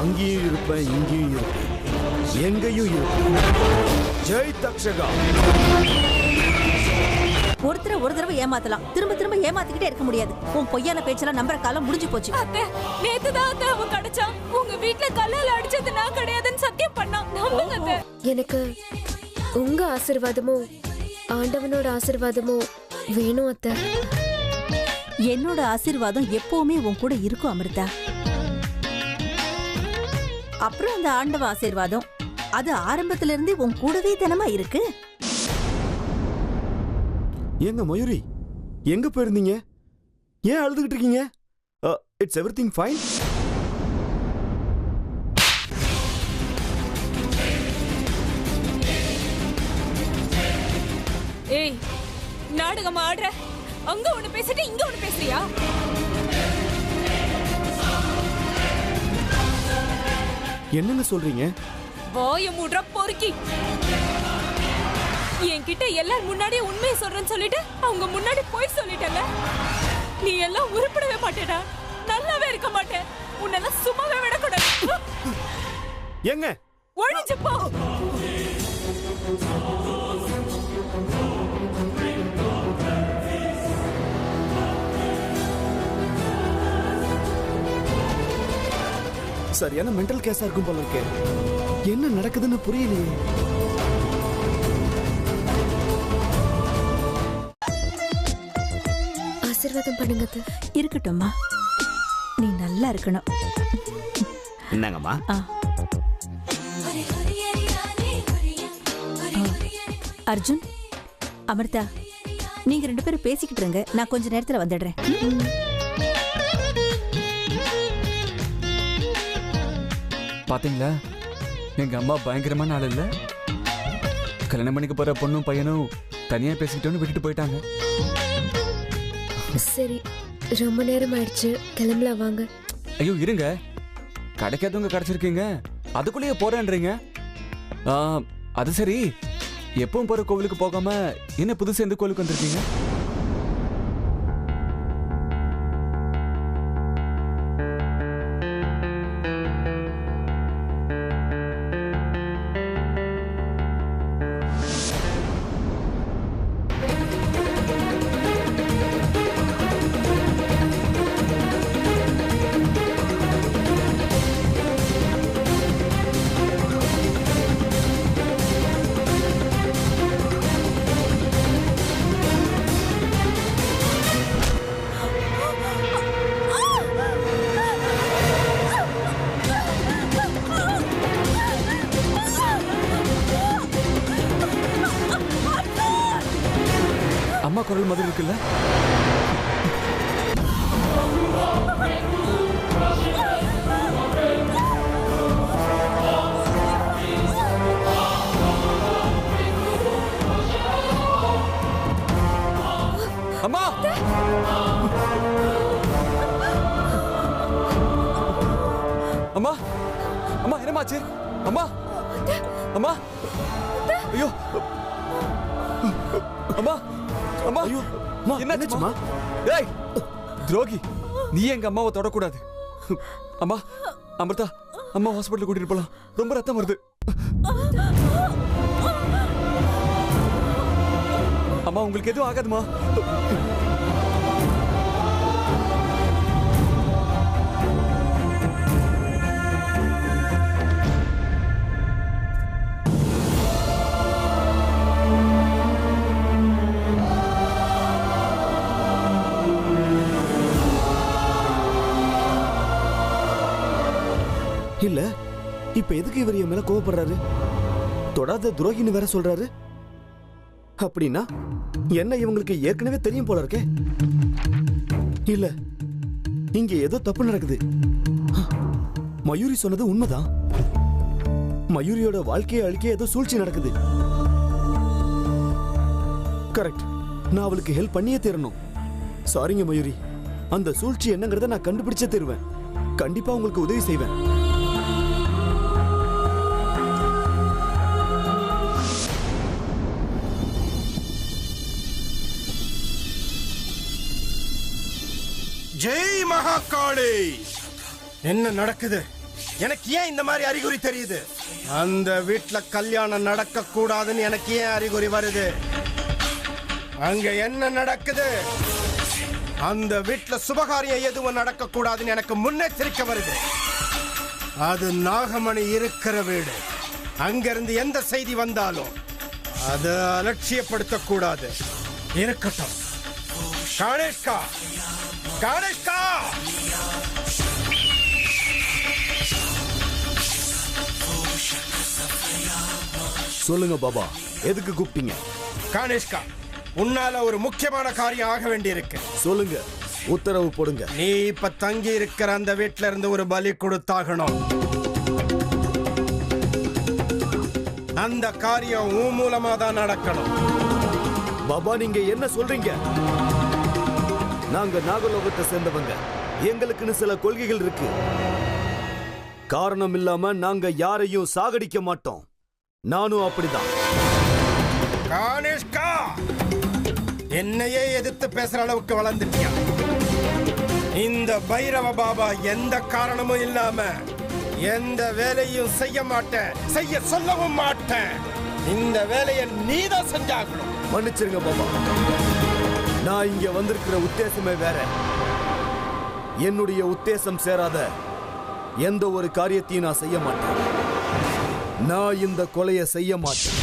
அங்கேயும் இருப்பேன், இங்கேயும் இருப்பேன், எங்கேயும் இருப்பேன். ஜெய் தக்ஷகா. ஒருத்தர ஒரு தடவை ஏமாத்தலாம், திரும்ப திரும்ப ஏமாத்திக்கிட்டே இருக்க முடியாது. உன் பொய்யான பேச்செல்லாம் நம்புற காலம் முடிஞ்சு போச்சு. அத்தை, நேத்துதான் அத்தை அவன் கிடைச்சான். உங்க வீட்ல கல்லால அடிச்சது நான் கிடையாதுன்னு சத்தியம் பண்ணான். நம்புங்க அத்தை. எனக்கு உங்க ஆசீர்வாதமும் ஆண்டவனோட ஆசீர்வாதமும் வேணும் அத்தை. என்னோட ஆசீர்வாதம் எப்பவுமே உன் கூட இருக்கும் அமிர்தா. அப்புறம் அந்த ஆண்டவ ஆசீர்வாதம் அது ஆரம்பத்துல இருந்து உன் கூடவே தினமா இருக்கு. ஏங்க மயூரி, எங்க போயிருந்தீங்க? ஏன் அழுதுகிட்டு இருக்கீங்க? It's everything fine. ஏய், நாடகம் ஆடுற? அங்க ஒண்ணு பேசிட்டு இங்க ஒண்ணு பேசுறியா? என்னங்க சொல்றீங்க? வாய மூடுற பொறுக்கி. என்கிட்ட எல்லாரும் முன்னாடியே உண்மையை சொல்றேன்னு சொல்லிட்டு அவங்க முன்னாடி போய் சொல்லிட்டல. நீ எல்லாம் உருப்படவே மாட்டேடா, நல்லாவே இருக்க மாட்டே. உன்னெல்லாம் சும்மாவே விடக்கூடாது. ஏங்க ஒழிஞ்சு போ. சரியான மென்டல் கேஸா இருக்கும் போல இருக்கே. என்ன நடக்குதுன்னு புரியலையே. ஆசீர்வாதம் பண்ணுங்க அத்தை. இருக்கட்டும்மா, நீ நல்லா இருக்கணும். என்னங்கம்மா? அர்ஜுன், அமிர்தா, நீங்க ரெண்டு பேரும் பேசிக்கிட்டு இருங்க, நான் கொஞ்ச நேரத்துல வந்துடுறேன். பாத்தீங்களா, எங்க அம்மா பயங்கரமான ஆள் இல்ல. கல்யாணம் பண்ணிக்க போற பொண்ணும் பையனும் தனியா பேசிக்கிட்டோன்னு விட்டுட்டு போயிட்டாங்க. சரி, ரொம்ப நேரம் ஆயிடுச்சு, கிளம்பலாம் வாங்க. ஐயோ இருங்க, கிடைக்காதவங்க கிடைச்சிருக்கீங்க, அதுக்குள்ளேயே போறேன்றீங்க. அது சரி, எப்பவும் போற கோவிலுக்கு போகாம என்ன புதுசு எந்த கோவிலுக்கு வந்திருக்கீங்க? அம்மா குரல் மாதிரி இருக்குல்ல? அம்மா, அம்மா, அம்மா, என்னமாச்சு? அம்மா, அம்மா, ஐயோ, அம்மா, அம்மா, ஐயோ, என்னாச்சுமா? ஏய் துரோகி, நீ எங்க அம்மாவை தொடக்கூடாது. அம்மா, அமிர்தா, அம்மா ஹாஸ்பிட்டல் கூட்டிட்டு போலாம், ரொம்ப ரத்தம் வருது. அம்மா, உங்களுக்கு எதுவும் ஆகாதுமா? இல்ல, இப்ப எதுக்கு இவர் என் மேல கோவப்படுறாரு? தொடாத துரோகின்னு வேற சொல்றாரு. அப்படின்னா என்ன இவங்களுக்கு ஏற்கனவே தெரியும் போல இருக்கே. இல்ல, இங்க ஏதோ தப்பு நடக்குது. மயூரி சொன்னது உண்மைதான். மயூரியோட வாழ்க்கையை அழிக்க ஏதோ சூழ்ச்சி நடக்குது. கரெக்ட், நான் அவளுக்கு ஹெல்ப் பண்ணியே தீரணும். சாரிங்க மயூரி, அந்த சூழ்ச்சி என்னங்கறத நான் கண்டுபிடிச்சே தருவேன். கண்டிப்பா உங்களுக்கு உதவி செய்வேன். ஜெய் மகாகாளி. என்ன நடக்குது? எனக்கு ஏன் இந்த மாதிரி அறிகுறி தெரியுது? அந்த வீட்டுல கல்யாணம் நடக்க கூடாதுன்னு எனக்கு ஏன் அறிகுறி வருது? அங்க என்ன நடக்குது? அந்த வீட்டுல சுபகாரியம் எதுவும் நடக்க கூடாதுன்னு எனக்கு முன்னெச்சரிக்கை வருது. அது நாகமணி இருக்கிற வீடு. அங்கிருந்து எந்த செய்தி வந்தாலும் அதை அலட்சியப்படுத்த கூடாது. இருக்கட்டும். கணேஷ்கா, கணேஷ்கா, சொல்லுங்க பாபா, எதுக்கு கூப்பிட்டீங்க? கணேஷ்கா, உன்னால ஒரு முக்கியமான காரியம் ஆக வேண்டி இருக்கு. சொல்லுங்க, உத்தரவு போடுங்க. நீ இப்ப தங்கி இருக்கிற அந்த வீட்டுல இருந்து ஒரு பலி கொடுத்தாகணும். அந்த காரியம் உன் மூலமா தான் நடக்கணும். பாபா, நீங்க என்ன சொல்றீங்க? நாங்க நாகலோகத்தை சேர்ந்தவங்க. எங்களுக்குன்னு சில கொள்கைகள் இருக்கு. காரணம் இல்லாம நாங்க யாரையும் சாகடிக்க மாட்டோம். நானும் அப்படிதான். கணேஷ்கா, என்னையே எதிர்த்து பேசுற அளவுக்கு வளர்ந்துட்டியா? இந்த பைரவ பாபா எந்த காரணமும் இல்லாம எந்த வேலையும் செய்ய மாட்டேன், செய்ய சொல்லவும் மாட்டேன். இந்த வேலையை நீதான் செஞ்சாகணும். மன்னிச்சிருங்க பாபா, நான் இங்க வந்திருக்கிற உத்தேசமே வேற. என்னுடைய உத்தேசம் சேராத எந்த ஒரு காரியத்தையும் நான் செய்ய மாட்டேன். நான் இந்த கொலையை செய்ய மாட்டேன்.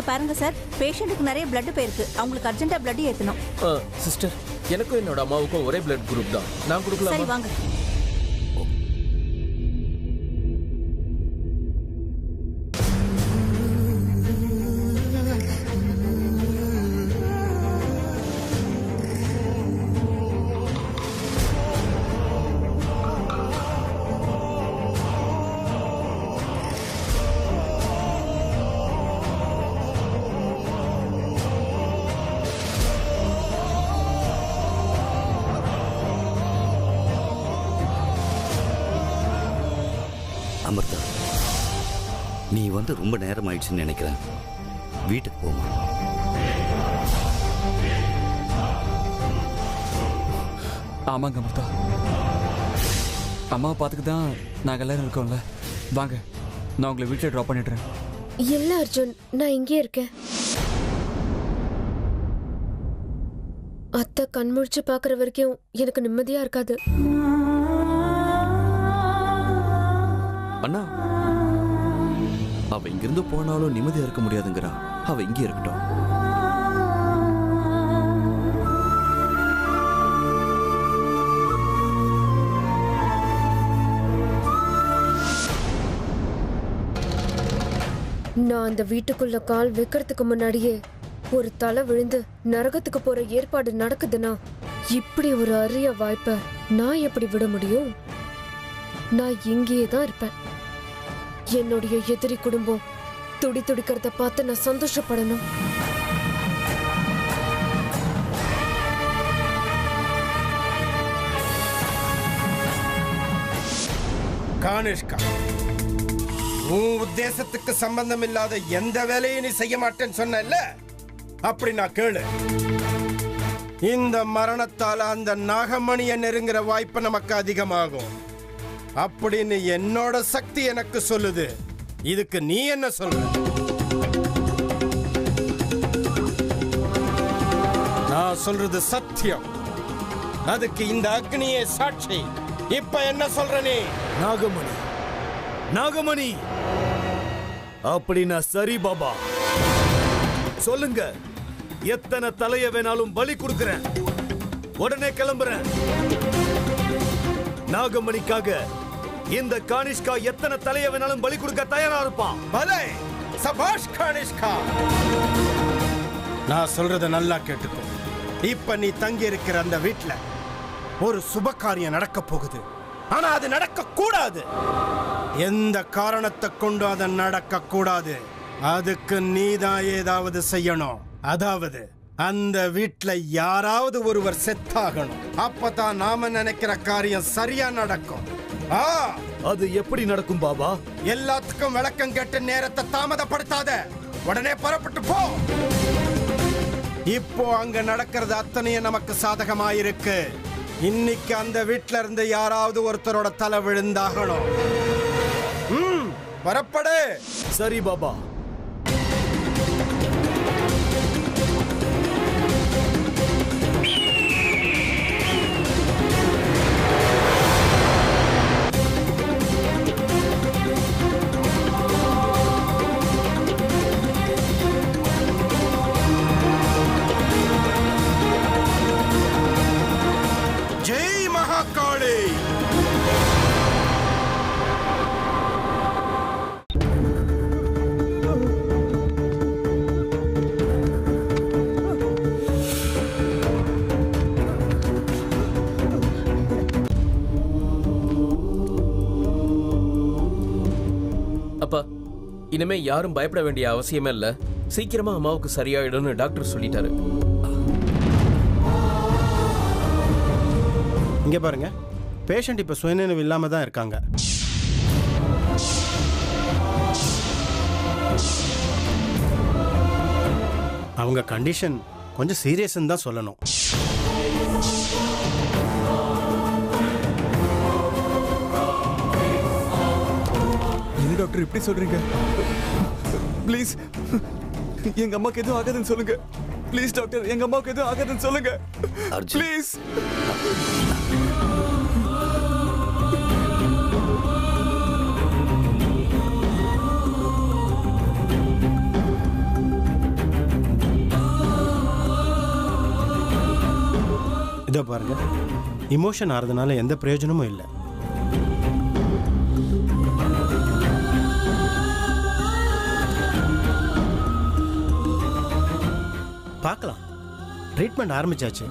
பாருங்க சார், பேஷண்ட்டுக்கு நிறைய பிளட் போயிருக்கு. அவங்களுக்கு அர்ஜென்ட்டா பிளட் ஏத்தணும். சிஸ்டர், எனக்கும் என்னோட அம்மாவுக்கும் ஒரே பிளட் குரூப் தான். நான் கொடுக்கலாம். சரி வாங்க. அமிர்தா, நீ வந்து ரொம்ப நேரம் ஆயிடுச்சுன்னு நினைக்கிறேன். வீட்டுக்கு போமா? ஆமாங்க அமிர்தா, அம்மாவை பார்த்துக்கு தான் நாங்கள் எல்லாரும் இருக்கோம்ல. வாங்க, நான் உங்களை வீட்டில் ட்ராப் பண்ணிடுறேன். இல்ல அர்ஜுன், நான் இங்கே இருக்கேன். அத்தை கண்முழிச்சு பார்க்குற வரைக்கும் எனக்கு நிம்மதியா இருக்காது. அண்ணா, அவ இங்கிருந்து போனாலும் நிம்மதியா இருக்க முடியாதுங்கிறா. அவ இங்கே இருக்கட்டும். நான் அந்த வீட்டுக்குள்ள கால் வைக்கிறதுக்கு முன்னாடியே ஒரு தலை விழுந்து நரகத்துக்கு போற ஏற்பாடு நடக்குதுன்னா இப்படி ஒரு அரிய வாய்ப்பை நான் எப்படி விட முடியும்? நான் இங்கேயே தான் இருப்பேன். என்னுடைய எதிரி குடும்பம் துடி துடிக்கிறத பார்த்து நான் சந்தோஷப்படணும். கணேஷ்கா, உன் உத்தேசத்துக்கு சம்பந்தம் இல்லாத எந்த வேலையும் நீ செய்ய மாட்டேன்னு சொன்ன. அப்படின்னா கேளு. இந்த மரணத்தால அந்த நாகமணியை நெருங்குற வாய்ப்பு நமக்கு அதிகமாகும் அப்படின்னு என்னோட சக்தி எனக்கு சொல்லுது. இதுக்கு நீ என்ன சொல்ற? நான் சொல்றது சத்தியம். அதுக்கு இந்த அக்னியே சாட்சி. இப்ப என்ன சொல்ற நீ? நாகமணி, நாகமணி அப்படின்னா சரி பாபா, சொல்லுங்க. எத்தனை தலைய வேணாலும் பலி கொடுக்கிறேன். உடனே கிளம்புறேன். நாகமணிக்காக இந்த கானிஷ்கா எத்தனை தலைய வேணாலும் பலி கொடுக்க தயாரா இருப்பான். பலே, சபாஷ் கானிஷ்கா. நான் சொல்றத நல்லா கேட்டுக்கோ. இப்ப நீ தங்கி இருக்கிற அந்த வீட்டுல ஒரு சுப காரியம் நடக்க போகுது. ஆனா அது நடக்க கூடாது. எந்த காரணத்தை கொண்டு அது நடக்க கூடாது. அதுக்கு நீதான் ஏதாவது செய்யணும். அதாவது அந்த வீட்டுல யாராவது ஒருவர் செத்தாகணும். அப்பதான் நாம நினைக்கிற காரியம் சரியா நடக்கும். அது எப்படி நடக்கும் பாபா? எல்லாத்துக்கும் விளக்கம் கேட்டு நேரத்தை தாமதப்படுத்தாத. உடனே புறப்பட்டு போ. இப்போ அங்க நடக்கிறது அத்தனையும் நமக்கு சாதகமாயிருக்கு. இன்னைக்கு அந்த வீட்டுல இருந்து யாராவது ஒருத்தரோட தலை விழுந்தாகணும். புறப்படு. சரி பாபா. ஜெய் மகாகாளி. அப்பா, இனிமே யாரும் பயப்பட வேண்டிய அவசியமே இல்ல. சீக்கிரமா அம்மாவுக்கு சரியாயிடும்னு டாக்டர் சொல்லிட்டாரு. இங்க பாருங்க, பேஷண்ட் இப்ப சுயநினைவு இல்லாம தான் இருக்காங்க. அவங்க கண்டிஷன் கொஞ்சம் சீரியஸ்ன்னு தான் சொல்லணும். என்ன டாக்டர் இப்படி சொல்றீங்க? ப்ளீஸ் எங்க அம்மாக்கு எதுவும் ஆகாதுன்னு சொல்லுங்க. ப்ளீஸ் டாக்டர், எங்க அம்மாவுக்கு எதுவும் ஆகாதுன்னு சொல்லுங்க. ப்ளீஸ். இதோ பாருங்க, இமோஷன் ஆறதுனால எந்த பிரயோஜனமும் இல்லை. பார்க்கலாம். ட்ரீட்மெண்ட் ஆரம்பிச்சாச்சு.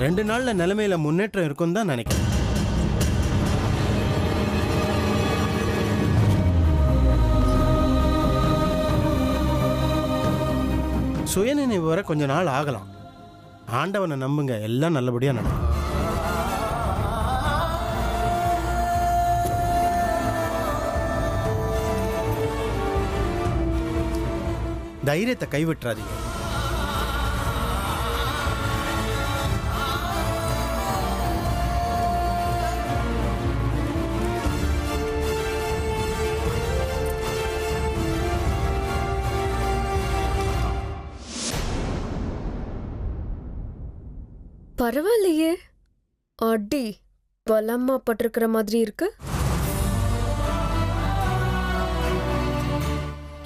2 நாள்ல நிலைமையில முன்னேற்றம் இருக்கும் தான் நினைக்கிறேன். சுயநினைவு வர கொஞ்ச நாள் ஆகலாம். ஆண்டவனை நம்புங்க, எல்லாம் நல்லபடியா நடக்கும். தைரியத்தை கைவிட்டுறாதீங்க. பரவாயில்லையே, அடி பலமா பட்டிருக்கிற மாதிரி இருக்கு.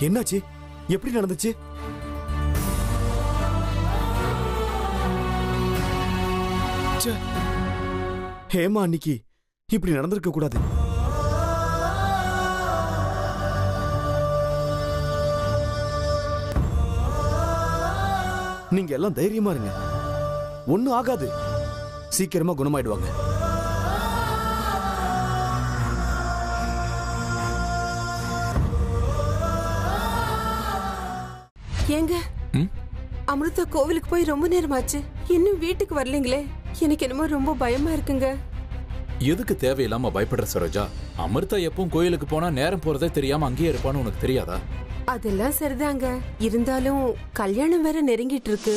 என்னாச்சு? எப்படி நடந்துச்சு? ஹேமா அன்னைக்கு இப்படி நடந்திருக்க கூடாது. நீங்க எல்லாம் தைரியமா இருங்க. ஒண்ணும் ஆகாது. சீக்கிரமா குணமாயிடுவாங்க. ஏங்க, அமிர்தா கோவிலுக்கு போய் ரொம்ப நேரமாச்சு, இன்னும் வீட்டுக்கு வரலீங்களே. எனக்கு என்னமோ ரொம்ப பயமா இருக்குங்க. எதுக்கு தேவையில்லாம பயப்படுற சரோஜா? அமிர்தா எப்பவும் கோயிலுக்கு போனா நேரம் போறதே தெரியாம அங்கேயே இருப்பான்னு உனக்கு தெரியாதா? அதெல்லாம் சரிதாங்க. இருந்தாலும் கல்யாணம் வேற நெருங்கிட்டு இருக்கு.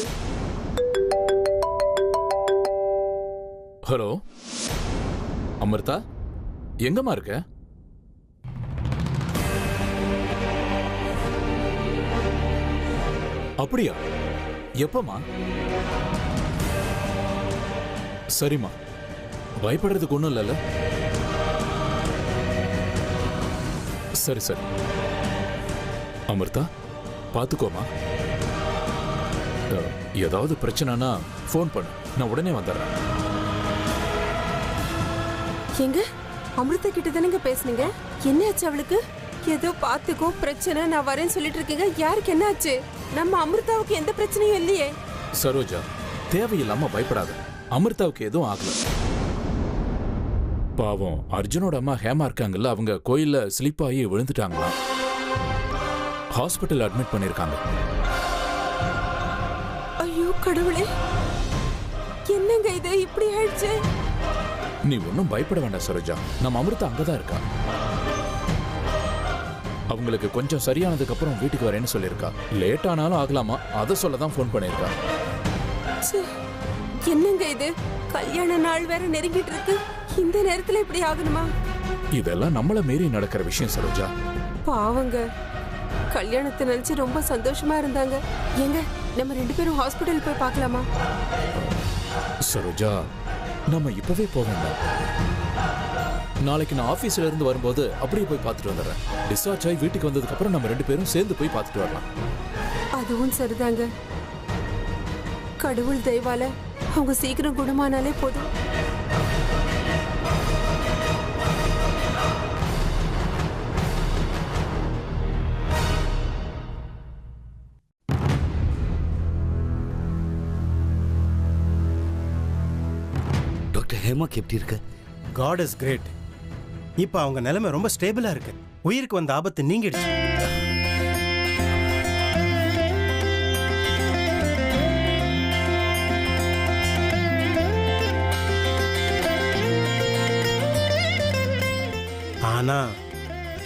ஹலோ அமிர்தா, எங்கம்மா இருக்க? அப்படியா? எப்பமா? சரிம்மா, பயப்படுறதுக்கு ஒண்ணும் இல்லைல்ல? சரி சரி அமிர்தா, பாத்துக்கோமா. ஏதாவது பிரச்சனைனா ஃபோன் பண்ணு, நான் உடனே வந்துடுறேன். எங்க அமிர்தா கிட்ட தானங்க பேசுனீங்க? என்ன ஆச்சு அவளுக்கு? ஏதோ பாத்துக்கோ பிரச்சனை, நான் வரேன்னு சொல்லிட்டு இருக்கீங்க. யாருக்கு என்ன ஆச்சு? நம்ம அமிர்தாவுக்கு எந்த பிரச்சனையும் இல்லையே. சரோஜா, தேவையில்லாம பயப்படாத. அமிர்தாவுக்கு எதுவும் ஆகல. பாவம் அர்ஜுனோட அம்மா ஹேமா இருக்காங்கல்ல, அவங்க கோயில்ல ஸ்லிப் ஆகி விழுந்துட்டாங்களாம். ஹாஸ்பிட்டல் அட்மிட் பண்ணிருக்காங்க. ஐயோ கடவுளே, என்னங்க இது இப்படி ஆயிடுச்சு? நீ ஒன்னும் பயப்பட வேண்டாம் சரோஜா, நம்ம அமிர்தா அங்கதான் இருக்கா. அவங்களுக்கு கொஞ்சம் சரியானதுக்கு அப்புறம் வீட்டுக்கு வரேன்னு சொல்லியிருக்கா. லேட் ஆனாலும் ஆகலாமா, அதை சொல்லதான் போன் பண்ணிருக்கா. என்னங்க இது? கல்யாண நாள் வேற நெருங்கிட்டு இருக்கு. இந்த நேரத்துல இப்படி ஆகணுமா? இதெல்லாம் நம்மள மீறி நடக்கிற விஷயம் சரோஜா. பாவங்க, கல்யாணத்தை நினைச்சு ரொம்ப சந்தோஷமா இருந்தாங்க. எங்க நம்ம 2 பேரும் ஹாஸ்பிடல் போய் பார்க்கலாமா? சரோஜா, நம்ம இப்பவே போக வேண்டாம். நாளைக்கு நான் ஆபீஸ்ல இருந்து வரும்போது அப்படியே போய் பார்த்துட்டு வந்துடுறேன். டிஸ்சார்ஜ் ஆகி வீட்டுக்கு வந்ததுக்கு அப்புறம் நம்ம 2 பேரும் சேர்ந்து போய் பார்த்துட்டு வரலாம். அதுவும் சரிதாங்க. கடவுள் தயவால அவங்க சீக்கிரம் குணமானாலே போதும். டாக்டர் ஹேமாக்கு எப்படி இருக்கு? God is great. இப்ப அவங்க நிலைமை ரொம்ப ஸ்டேபிளா இருக்கு. உயிருக்கு வந்த ஆபத்து நீங்கிடுச்சு. ஆனா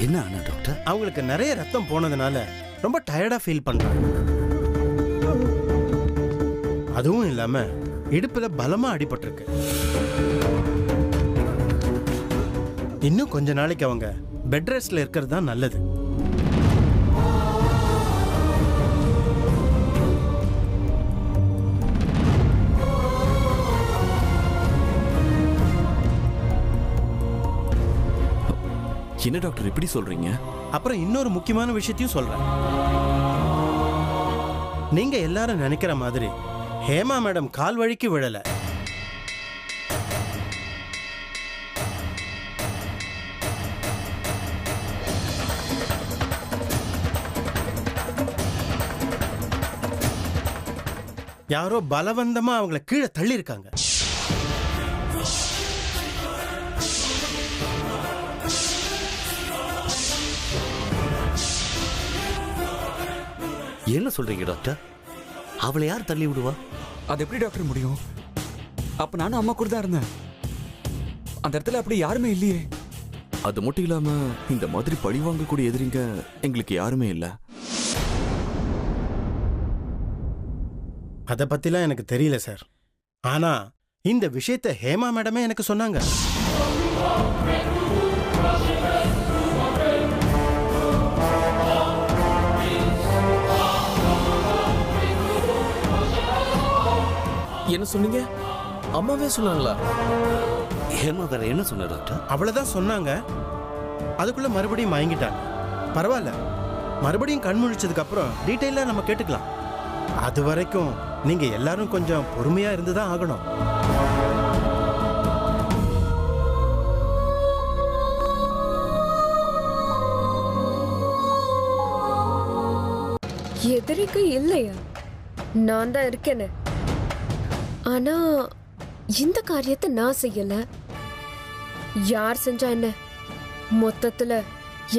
என்ன ஆனா டாக்டர்? அவங்களுக்கு நிறைய ரத்தம் போனதுனால ரொம்ப டயர்டா ஃபீல் பண்றாங்க. அதுவும் இல்லாம இடுப்புல பலமா அடிபட்டிருக்கு. இன்னும் கொஞ்ச நாளைக்கு அவங்க பெட் ரெஸ்ட்ல இருக்கிறது தான் நல்லது. என்ன டாக்டர் இப்படி சொல்றீங்க? அப்புறம் இன்னொரு முக்கியமான விஷயத்தையும் சொல்றேன். நீங்க எல்லாரும் நினைக்கிற மாதிரி ஹேமா மேடம் கால் வழிக்கு விழல. யாரோ பலவந்தமா அவங்கள கீழே தள்ளி இருக்காங்க. என்ன சொல்றீங்க டாக்டர்? அவளை யார் தள்ளி விடுவா? அது எப்படி டாக்டர் முடியும்? அப்ப நானும் அம்மா கூட தான் இருந்தேன். அந்த இடத்துல அப்படி யாருமே இல்லையே. அது மட்டும் இல்லாம இந்த மாதிரி பழி வாங்கக்கூடிய எதிரிங்க எங்களுக்கு யாருமே இல்ல. அதை பத்திலாம் எனக்கு தெரியல சார். ஆனா இந்த விஷயத்தை ஹேமா மேடமே எனக்கு சொன்னாங்க. என்ன சொன்னீங்க? அம்மாவே சொன்னாங்களா? ஹேமா வேற என்ன சொன்ன டாக்டர்? அவ்வளவுதான் சொன்னாங்க. அதுக்குள்ள மறுபடியும் மயங்கிட்டாங்க. பரவாயில்ல, மறுபடியும் கண் முழிச்சதுக்கு அப்புறம் டீட்டெயிலா நம்ம கேட்டுக்கலாம். அது வரைக்கும் நீங்க எல்லாரும் கொஞ்சம் பொறுமையா இருந்துதான் ஆகணும். எதிரிக்கு இல்லையா? நான் தான் இருக்கேனே. ஆனா இந்த காரியத்தை நான் செய்யல. யார் செஞ்சா என்ன? மொத்தத்துல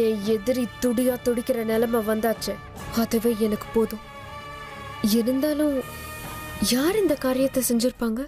என் எதிரி துடியா துடிக்கிற நிலைமை வந்தாச்சு. அதுவே எனக்கு போதும். இருந்தாலும் யார் இந்த காரியத்தை செஞ்சிருப்பாங்க?